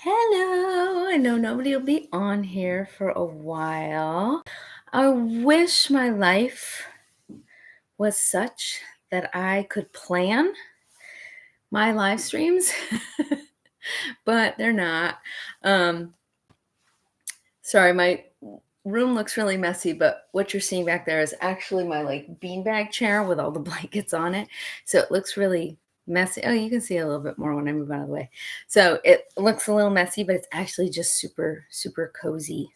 Hello. I know nobody will be on here for a while. I wish my life was such that I could plan my live streams, but they're not. Um, sorry, my room looks really messy, but what you're seeing back there is actually my beanbag chair with all the blankets on it. So it looks really messy. Oh, you can see a little bit more when I move out of the way. So it looks a little messy, but it's actually just super, super cozy.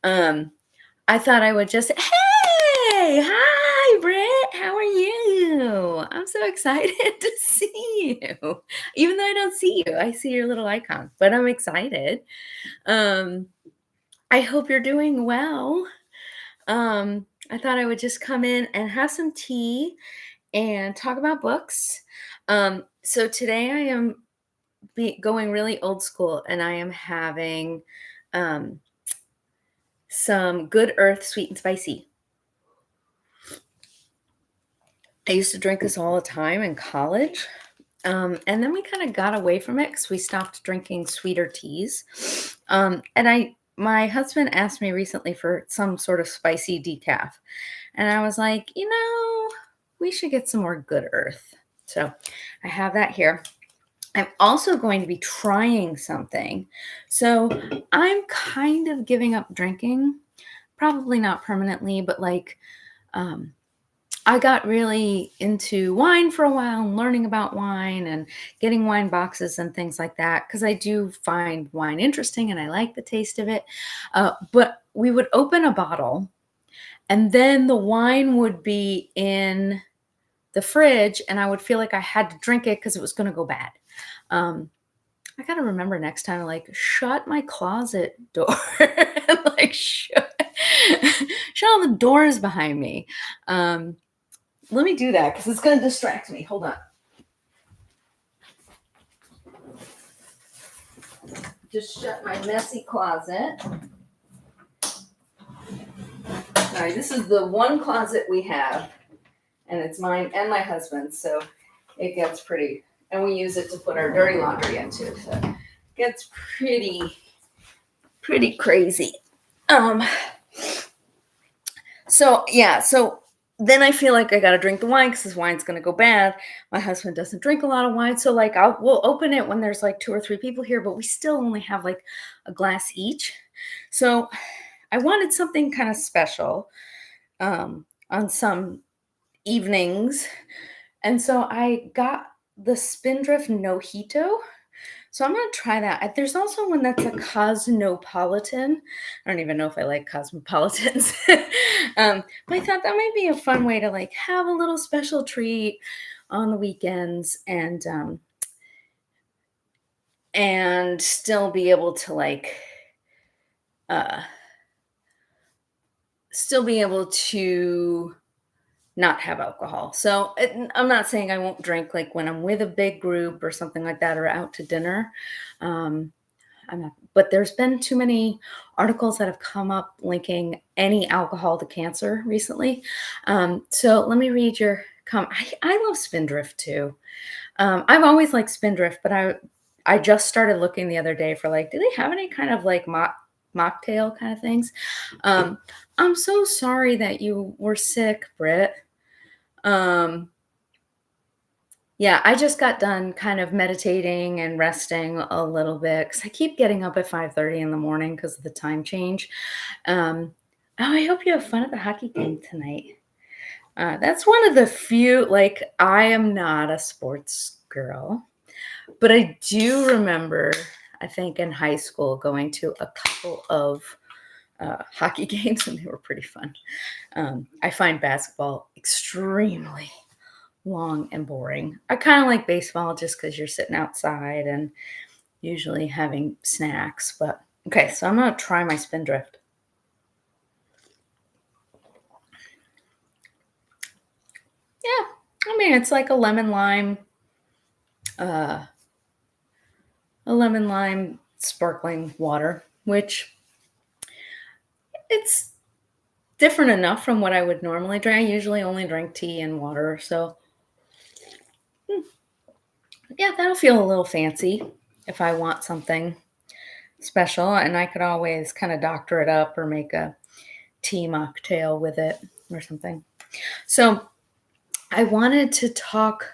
I thought I would just, hey, hi, Britt, how are you? I'm so excited to see you. Even though I don't see you, I see your little icon, but I'm excited. I hope you're doing well. I thought I would just come in and have some tea and talk about books. So today I am going really old school, and I am having some Good Earth sweet and spicy. I used to drink this all the time in college. And then we kind of got away from it because we stopped drinking sweeter teas. My husband asked me recently for some sort of spicy decaf. And I was like, we should get some more Good Earth. So I have that here. I'm also going to be trying something. So I'm kind of giving up drinking, probably not permanently, but I got really into wine for a while and learning about wine and getting wine boxes and things like that because I do find wine interesting and I like the taste of it. But we would open a bottle and then the wine would be in the fridge and I would feel like I had to drink it because it was going to go bad. I got to remember next time, shut my closet door and shut all the doors behind me. Let me do that because it's going to distract me. Hold on. Just shut my messy closet. All right, this is the one closet we have, and it's mine and my husband's, so it gets pretty, and we use it to put our dirty laundry into, so it gets pretty crazy. So then I feel like I got to drink the wine because this wine's going to go bad. My husband doesn't drink a lot of wine. So we'll open it when there's 2 or 3 people here, but we still only have a glass each. So I wanted something kind of special on some evenings. And so I got the Spindrift Nojito. So I'm going to try that. There's also one that's a Cosmopolitan. I don't even know if I like Cosmopolitans. But I thought that might be a fun way to have a little special treat on the weekends and still be able to not have alcohol. So I'm not saying I won't drink when I'm with a big group or something like that or out to dinner. But there's been too many articles that have come up linking any alcohol to cancer recently. So let me read your comment. I love Spindrift too. I've always liked Spindrift, but I just started looking the other day for do they have any kind of mocktail kind of things? I'm so sorry that you were sick, Britt. Yeah, I just got done kind of meditating and resting a little bit because I keep getting up at 5:30 in the morning because of the time change. I hope you have fun at the hockey game tonight. That's one of the few, I am not a sports girl, but I do remember, I think in high school, going to a couple of hockey games, and they were pretty fun. I find basketball extremely long and boring. I kind of like baseball just because you're sitting outside and usually having snacks. But okay, so I'm going to try my Spindrift. Yeah, I mean, it's like a lemon lime sparkling water, which it's different enough from what I would normally drink. I usually only drink tea and water, so yeah, that'll feel a little fancy if I want something special, and I could always kind of doctor it up or make a tea mocktail with it or something. So I wanted to talk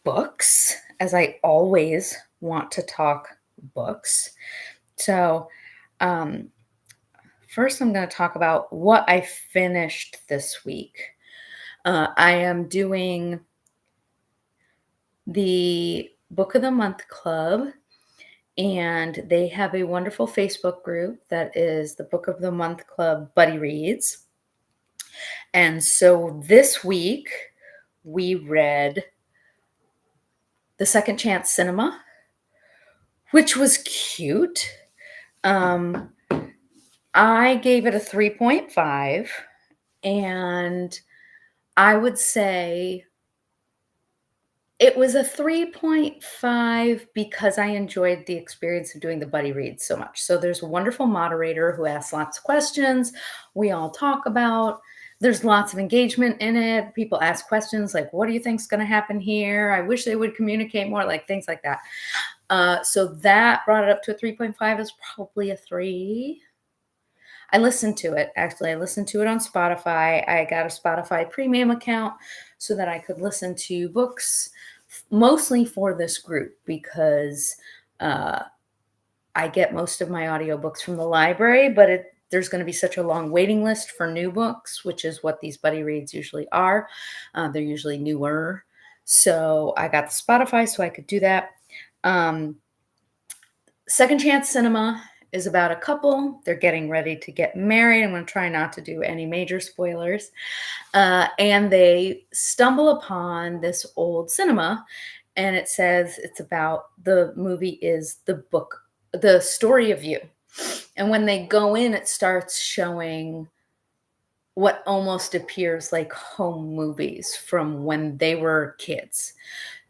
books, as I always want to talk books. So, um, first, I'm going to talk about what I finished this week. I am doing the Book of the Month Club, and they have a wonderful Facebook group that is the Book of the Month Club Buddy Reads. And so this week we read The Second Chance Cinema, which was cute. I gave it a 3.5, and I would say it was a 3.5 because I enjoyed the experience of doing the buddy reads so much. So there's a wonderful moderator who asks lots of questions. We all talk about. There's lots of engagement in it. People ask questions like, what do you think's going to happen here? I wish they would communicate more, like things like that. So that brought it up to a 3.5. Is probably a 3. I listened to it. Actually, I listened to it on Spotify. I got a Spotify premium account so that I could listen to books mostly for this group because I get most of my audiobooks from the library, but there's going to be such a long waiting list for new books, which is what these buddy reads usually are. They're usually newer. So I got the Spotify so I could do that. Second Chance Cinema is about a couple. They're getting ready to get married. I'm going to try not to do any major spoilers. And they stumble upon this old cinema, and it says it's about the movie is the story of you. And when they go in, it starts showing what almost appears like home movies from when they were kids.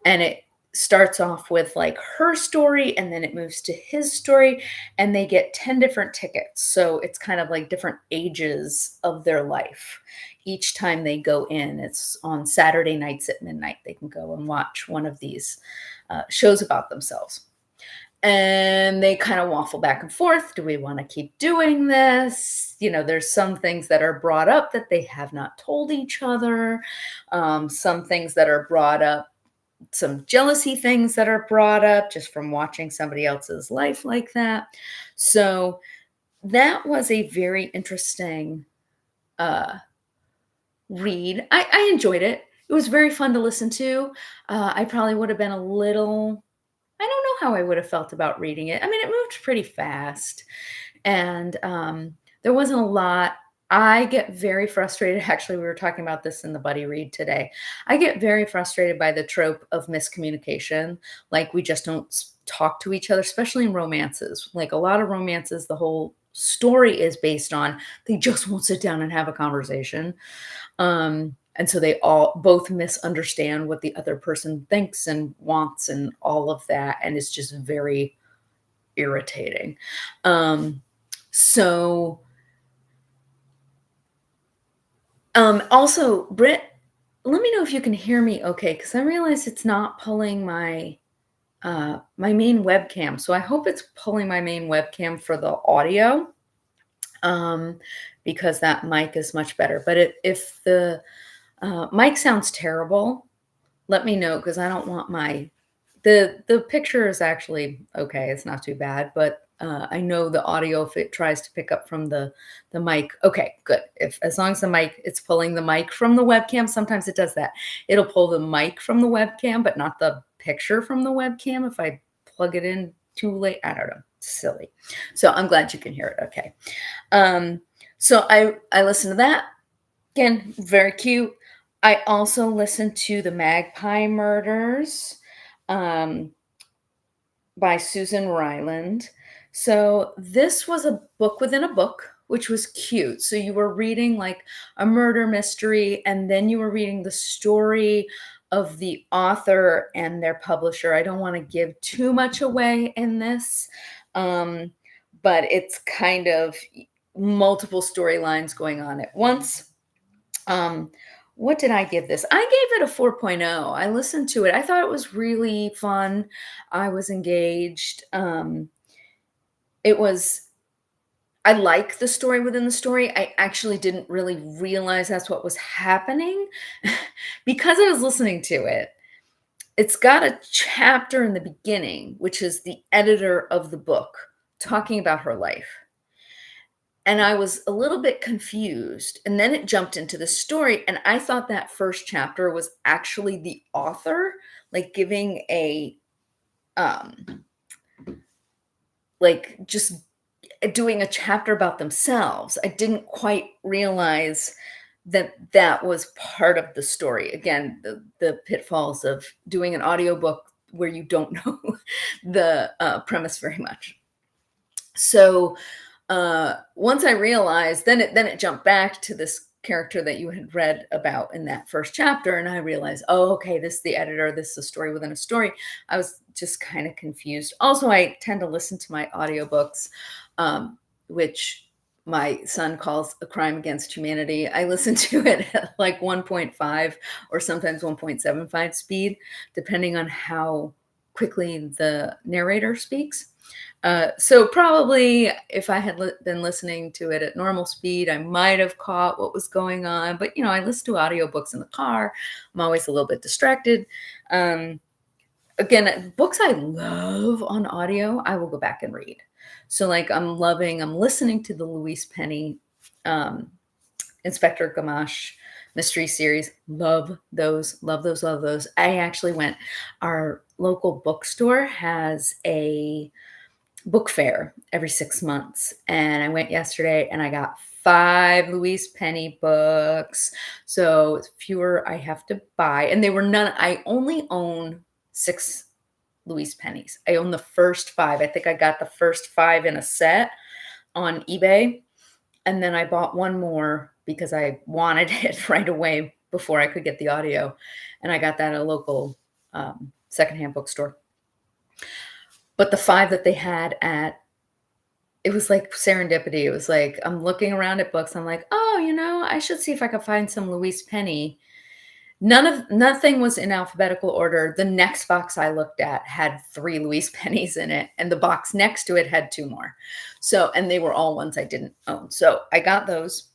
And it starts off with like her story, and then it moves to his story, and they get 10 different tickets. So it's kind of like different ages of their life. Each time they go in, it's on Saturday nights at midnight. They can go and watch one of these shows about themselves. And they kind of waffle back and forth. Do we want to keep doing this? There's some things that are brought up that they have not told each other. Some things that are brought up, some jealousy things that are brought up just from watching somebody else's life like that. So that was a very interesting read. I enjoyed it. It was very fun to listen to. I probably would have been a little, I don't know how I would have felt about reading it. I mean, it moved pretty fast, and there wasn't a lot. I get very frustrated. Actually, we were talking about this in the buddy read today. I get very frustrated by the trope of miscommunication. Like we just don't talk to each other, especially in romances. Like a lot of romances, the whole story is based on they just won't sit down and have a conversation. And so they all both misunderstand what the other person thinks and wants and all of that. And it's just very irritating. So also, Britt, let me know if you can hear me okay, because I realize it's not pulling my my main webcam. So I hope it's pulling my main webcam for the audio, because that mic is much better. But if the mic sounds terrible, let me know, because I don't want the picture is actually okay. It's not too bad, but I know the audio, if it tries to pick up from the mic. Okay, good. As long as it's pulling the mic from the webcam. Sometimes it does that. It'll pull the mic from the webcam, but not the picture from the webcam if I plug it in too late. I don't know. Silly. So I'm glad you can hear it. Okay. So I listened to that. Again, very cute. I also listened to The Magpie Murders by Susan Ryland. So this was a book within a book, which was cute. So you were reading like a murder mystery, and then you were reading the story of the author and their publisher. I don't want to give too much away in this, but it's kind of multiple storylines going on at once. What did I give this? I gave it a 4.0. I listened to it. I thought it was really fun. I was engaged. it was I like the story within the story. I actually didn't really realize that's what was happening because I was listening to it. It's got a chapter in the beginning, which is the editor of the book talking about her life. And I was a little bit confused. And then it jumped into the story. And I thought that first chapter was actually the author, like giving a, um, like just doing a chapter about themselves. I didn't quite realize that that was part of the story. Again, the pitfalls of doing an audiobook where you don't know the premise very much. So once I realized, then it jumped back to this character that you had read about in that first chapter, and I realized, oh, okay, this is the editor. This is a story within a story. I was just kind of confused. Also, I tend to listen to my audiobooks, which my son calls a crime against humanity. I listen to it at like 1.5 or sometimes 1.75 speed, depending on how quickly the narrator speaks. So probably if I had been listening to it at normal speed, I might have caught what was going on. But, I listen to audiobooks in the car. I'm always a little bit distracted. Again, books I love on audio, I will go back and read. So like I'm listening to the Louise Penny Inspector Gamache mystery series. Love those, love those, love those. Our local bookstore has a book fair every 6 months. And I went yesterday and I got 5 Louise Penny books. So fewer I have to buy. And they were none, I only own 6 Louise Pennies. I own the first 5. I think I got the first 5 in a set on eBay. And then I bought one more because I wanted it right away before I could get the audio. And I got that at a local secondhand bookstore. But the 5 that they had it was like serendipity. It was like, I'm looking around at books. I'm like, oh, I should see if I could find some Louise Penny. Nothing was in alphabetical order. The next box I looked at had 3 Louise Pennies in it, and the box next to it had 2 more. So, and they were all ones I didn't own. So I got those.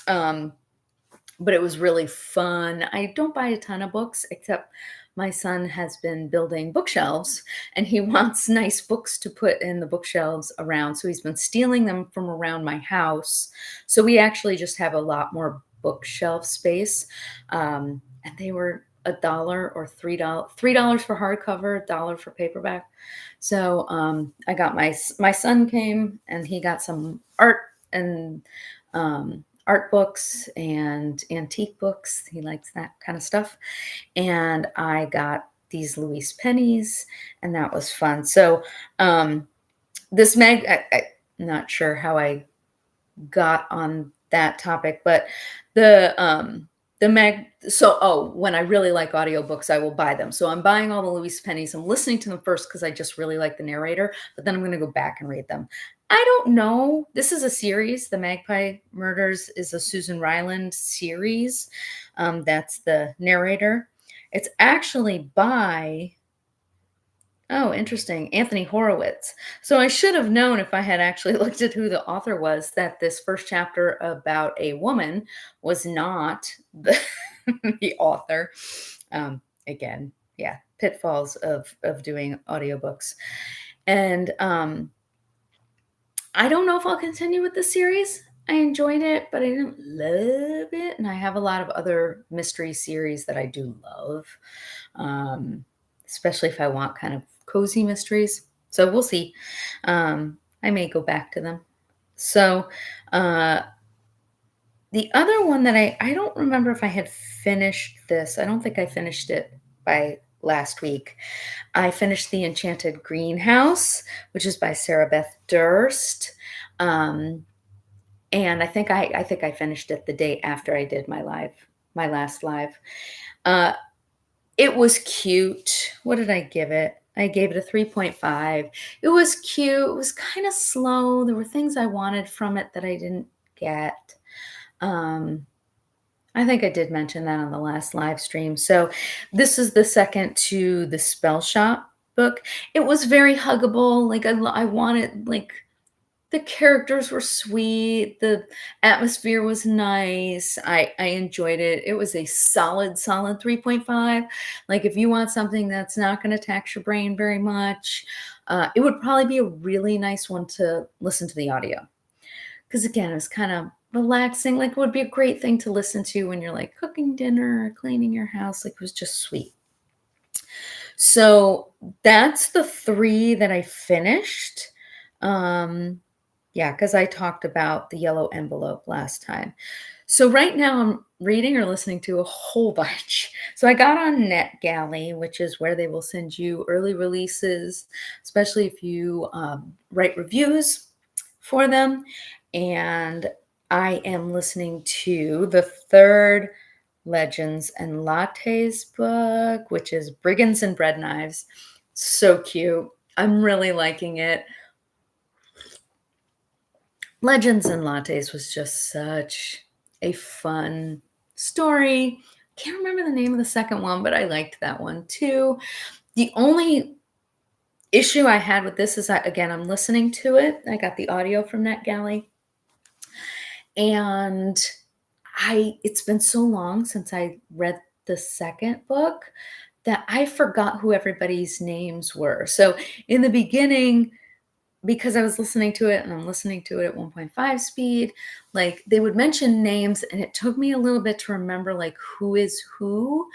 But it was really fun. I don't buy a ton of books, except my son has been building bookshelves and he wants nice books to put in the bookshelves around. So he's been stealing them from around my house. So we actually just have a lot more bookshelf space. And they were $1 or $3 for hardcover, $1 for paperback. So I got my son came and he got some art and art books and antique books. He likes that kind of stuff. And I got these Louise Pennies, and that was fun. So this I'm not sure how I got on that topic, but when I really like audiobooks, I will buy them. So I'm buying all the Louise Pennies. I'm listening to them first because I just really like the narrator, but then I'm going to go back and read them. I don't know. This is a series. The Magpie Murders is a Susan Ryland series. That's the narrator. It's actually by, oh, interesting, Anthony Horowitz. So I should have known if I had actually looked at who the author was, that this first chapter about a woman was not the author. Again, yeah, pitfalls of doing audiobooks. And I don't know if I'll continue with the series. I enjoyed it, but I didn't love it. And I have a lot of other mystery series that I do love, especially if I want kind of cozy mysteries. So we'll see. I may go back to them. So the other one that I don't remember if I had finished this. I don't think I finished it by last week. I finished The Enchanted Greenhouse, which is by Sarah Beth Durst. And I think I finished it the day after I did my last live. It was cute. What did I give it? I gave it a 3.5. It was cute. It was kind of slow. There were things I wanted from it that I didn't get. I think I did mention that on the last live stream. So this is the second to the Spell Shop book. It was very huggable. Like I wanted, like, The characters were sweet, the atmosphere was nice, I enjoyed it. It was a solid, solid 3.5. Like, if you want something that's not gonna tax your brain very much, it would probably be a really nice one to listen to the audio. Because again, it was kinda relaxing, like, it would be a great thing to listen to when you're, like, cooking dinner or cleaning your house, like, it was just sweet. So, that's the 3 that I finished. Um yeah, because I talked about the yellow envelope last time. So right now I'm reading or listening to a whole bunch. So I got on NetGalley, which is where they will send you early releases, especially if you write reviews for them. And I am listening to the third Legends and Lattes book, which is Brigands and Bread Knives. So cute. I'm really liking it. Legends and Lattes was just such a fun story. Can't remember the name of the second one, but I liked that one too. The only issue I had with this is again, I'm listening to it. I got the audio from NetGalley, and it's been so long since I read the second book that I forgot who everybody's names were. So in the beginning, because I was listening to it and I'm listening to it at 1.5 speed, like, they would mention names and it took me a little bit to remember, like, who is who.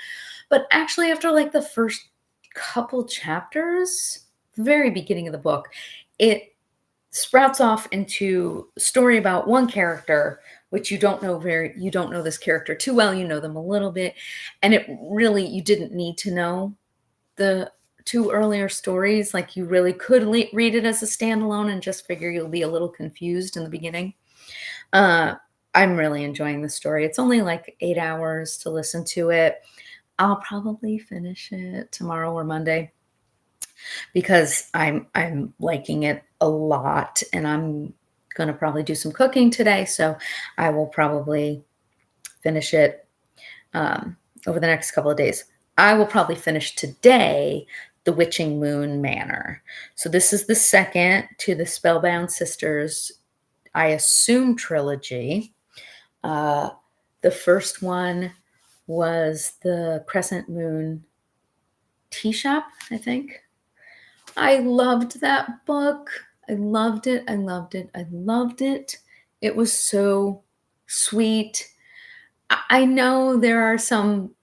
But actually, after like the first couple chapters, very beginning of the book, it sprouts off into a story about one character, which you don't know this character too well, you know them a little bit. And it really, you didn't need to know the 2 earlier stories. Like, you really could read it as a standalone and just figure you'll be a little confused in the beginning. Uh, I'm really enjoying the story. It's only like 8 hours to listen to it. I'll probably finish it tomorrow or Monday because I'm liking it a lot, and I'm gonna probably do some cooking today, so I will probably finish it over the next couple of days. I will probably finish today The Witching Moon Manor. So this is the second to the Spellbound Sisters, I assume, trilogy. Uh, the first one was the Crescent Moon Tea Shop, I think. I loved that book. I loved it. I loved it. I loved it. It was so sweet. I know there are some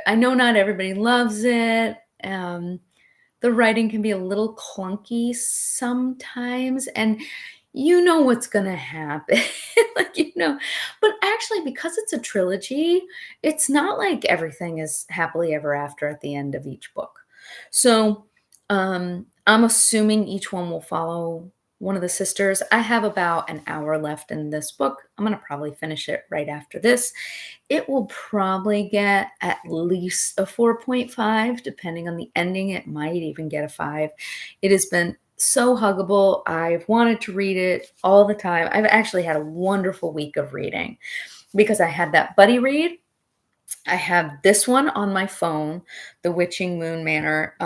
I know not everybody loves it. The writing can be a little clunky sometimes, and you know what's gonna happen. Like, but actually, because it's a trilogy, it's not like everything is happily ever after at the end of each book. So, I'm assuming each one will follow one of the sisters. I have about an hour left in this book. I'm gonna probably finish it right after this. It will probably get at least a 4.5, depending on the ending. It might even get a 5. It has been so huggable. I've wanted to read it all the time. I've actually had a wonderful week of reading because I had that buddy read. I have this one on my phone, The Witching Moon Manor.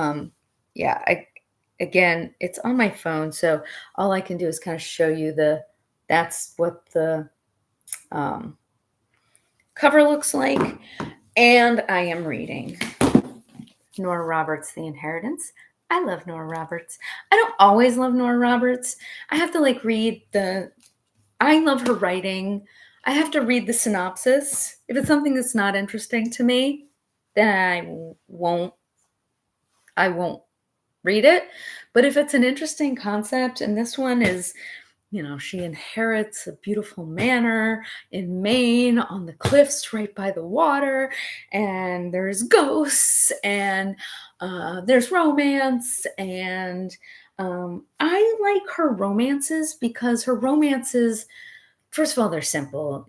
Yeah, again, it's on my phone, so all I can do is kind of show you that's what the um, cover looks like. And I am reading Nora Roberts' The Inheritance. I love Nora Roberts. I don't always love Nora Roberts. I have to I love her writing. I have to read the synopsis. If it's something that's not interesting to me, then I won't read it. But if it's an interesting concept, and this one is, she inherits a beautiful manor in Maine on the cliffs right by the water, and there's ghosts, and there's romance, and I like her romances because her romances, first of all, they're simple.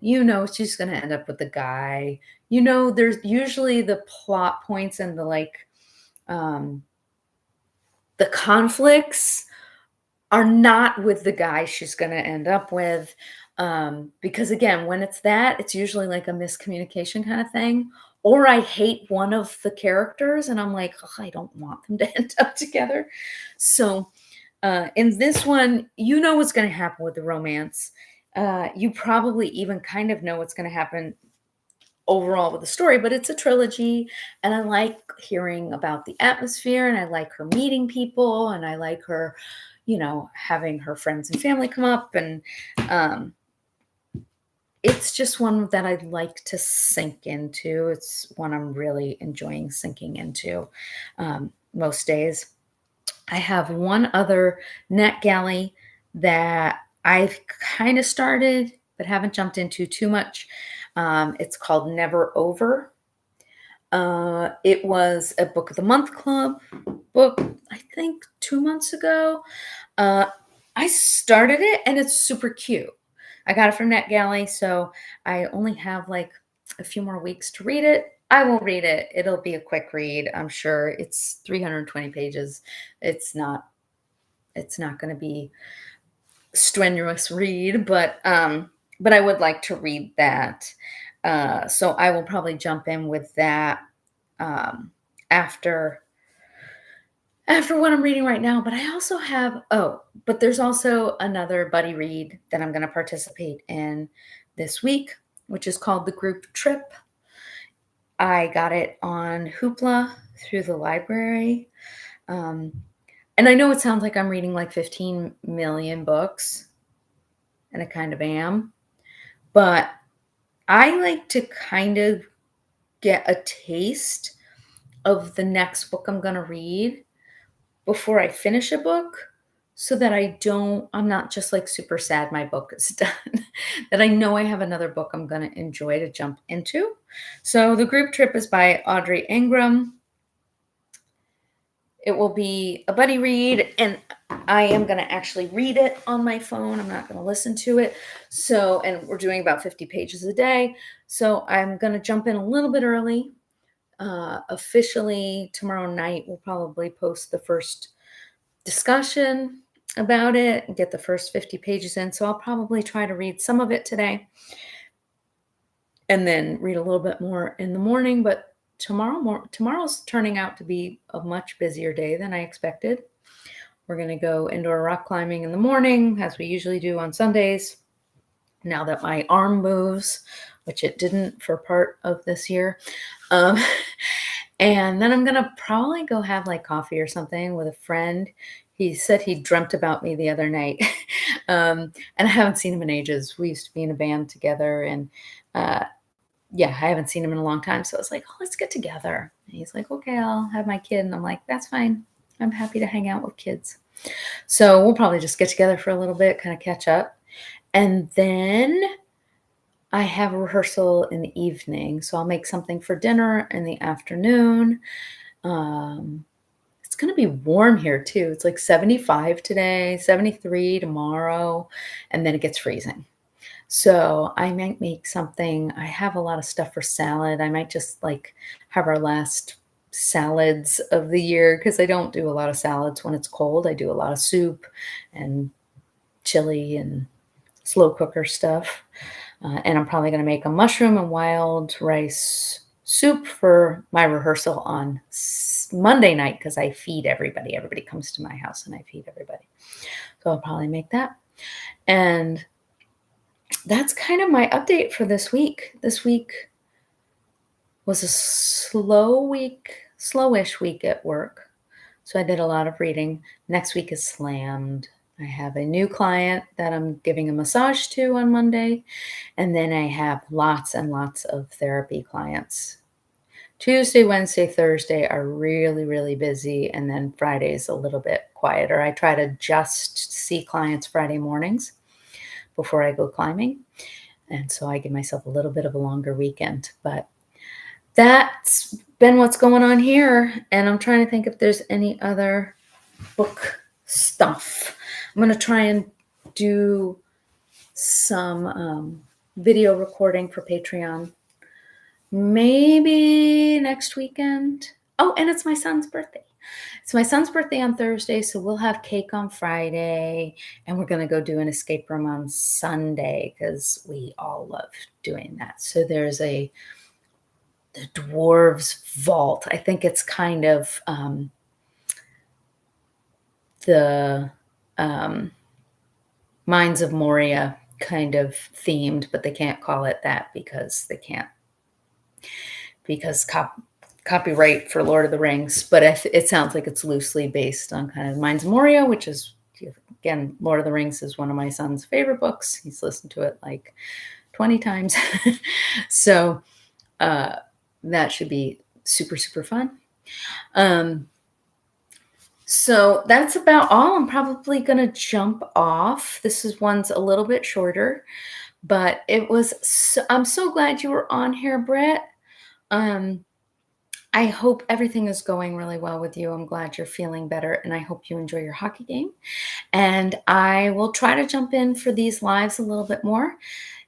She's going to end up with the guy. There's usually the plot points and um, the conflicts are not with the guy she's going to end up with. Because again, when it's usually like a miscommunication kind of thing, or I hate one of the characters and I'm like, "Ugh, I don't want them to end up together." So In this one, you know what's going to happen with the romance. You probably even kind of know what's going to happen overall with the story, but it's a trilogy. And I like hearing about the atmosphere, and I like her meeting people, and I like her, having her friends and family come up. And um, it's just one that I'd like to sink into. It's one I'm really enjoying sinking into most days. I have one other NetGalley that I've kind of started but haven't jumped into too much. It's called Never Over. It was a Book of the Month Club book, I think 2 months ago. Uh, I started it and it's super cute. I got it from NetGalley, so I only have like a few more weeks to read it. I will read it. It'll be a quick read, I'm sure. It's 320 pages. It's not going to be strenuous read, but I would like to read that. So I will probably jump in with that um, after what I'm reading right now. But I also have but there's also another buddy read that I'm going to participate in this week, which is called The Group Trip. I got it on Hoopla through the library. And I know it sounds like I'm reading like 15 million books, and I kind of am, but I like to kind of get a taste of the next book I'm going to read before I finish a book, so that I'm not just like super sad my book is done, that I know I have another book I'm going to enjoy to jump into. So The Group Trip is by Audrey Ingram. It will be a buddy read, and I am going to actually read it on my phone. I'm not going to listen to it. So, and we're doing about 50 pages a day. So I'm going to jump in a little bit early. Officially, tomorrow night, we'll probably post the first discussion about it and get the first 50 pages in. So I'll probably try to read some of it today and then read a little bit more in the morning. But tomorrow's turning out to be a much busier day than I expected. We're going to go indoor rock climbing in the morning, as we usually do on Sundays, now that my arm moves, which it didn't for part of this year. And then I'm going to probably go have like coffee or something with a friend. He said he dreamt about me the other night. And I haven't seen him in ages. We used to be in a band together, and yeah, I haven't seen him in a long time. So I was like, oh, let's get together. And he's like, okay, I'll have my kid. And I'm like, that's fine. I'm happy to hang out with kids. So we'll probably just get together for a little bit, kind of catch up. And then I have a rehearsal in the evening. So I'll make something for dinner in the afternoon. It's going to be warm here too. It's like 75 today, 73 tomorrow, and then it gets freezing. So I might make something. I have a lot of stuff for salad. I might just like have our last salads of the year, because I don't do a lot of salads when it's cold. I do a lot of soup and chili and slow cooker stuff. And I'm probably going to make a mushroom and wild rice soup for my rehearsal on Monday night, because I feed everybody. Everybody comes to my house and I feed everybody. So I'll probably make that. And that's kind of my update for this week. This week was a slowish week at work. So I did a lot of reading. Next week is slammed. I have a new client that I'm giving a massage to on Monday. And then I have lots and lots of therapy clients. Tuesday, Wednesday, Thursday are really, really busy. And then Friday is a little bit quieter. I try to just see clients Friday mornings before I go climbing. And so I give myself a little bit of a longer weekend. But that's been what's going on here. And I'm trying to think if there's any other book stuff. I'm going to try and do some video recording for Patreon. Maybe next weekend. Oh, and it's my son's birthday. It's my son's birthday on Thursday, so we'll have cake on Friday, and we're going to go do an escape room on Sunday, because we all love doing that. So there's the Dwarves Vault. I think it's kind of the um, Mines of Moria kind of themed, but they can't call it that because they can't, because copyright for Lord of the Rings. But it sounds like it's loosely based on kind of Mines of Moria, which is, again, Lord of the Rings is one of my son's favorite books. He's listened to it like 20 times. So that should be super, super fun. So that's about all. I'm probably going to jump off. One's a little bit shorter, but I'm so glad you were on here, Britt. I hope everything is going really well with you. I'm glad you're feeling better, and I hope you enjoy your hockey game. And I will try to jump in for these lives a little bit more.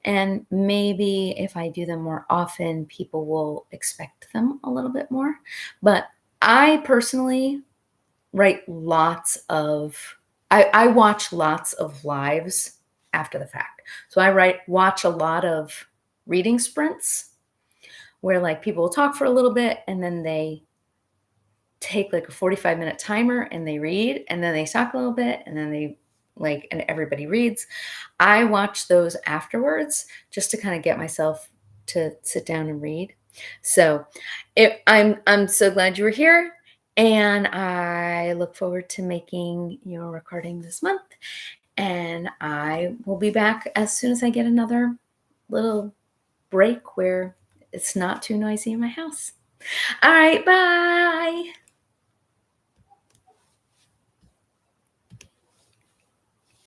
And maybe if I do them more often, people will expect them a little bit more. But I personally write I watch lots of lives after the fact. So I watch a lot of reading sprints where like people will talk for a little bit and then they take like a 45-minute timer and they read, and then they talk a little bit and then and everybody reads. I watch those afterwards just to kind of get myself to sit down and read. So I'm so glad you were here, and I look forward to making your recording this month. And I will be back as soon as I get another little break where it's not too noisy in my house. All right, bye.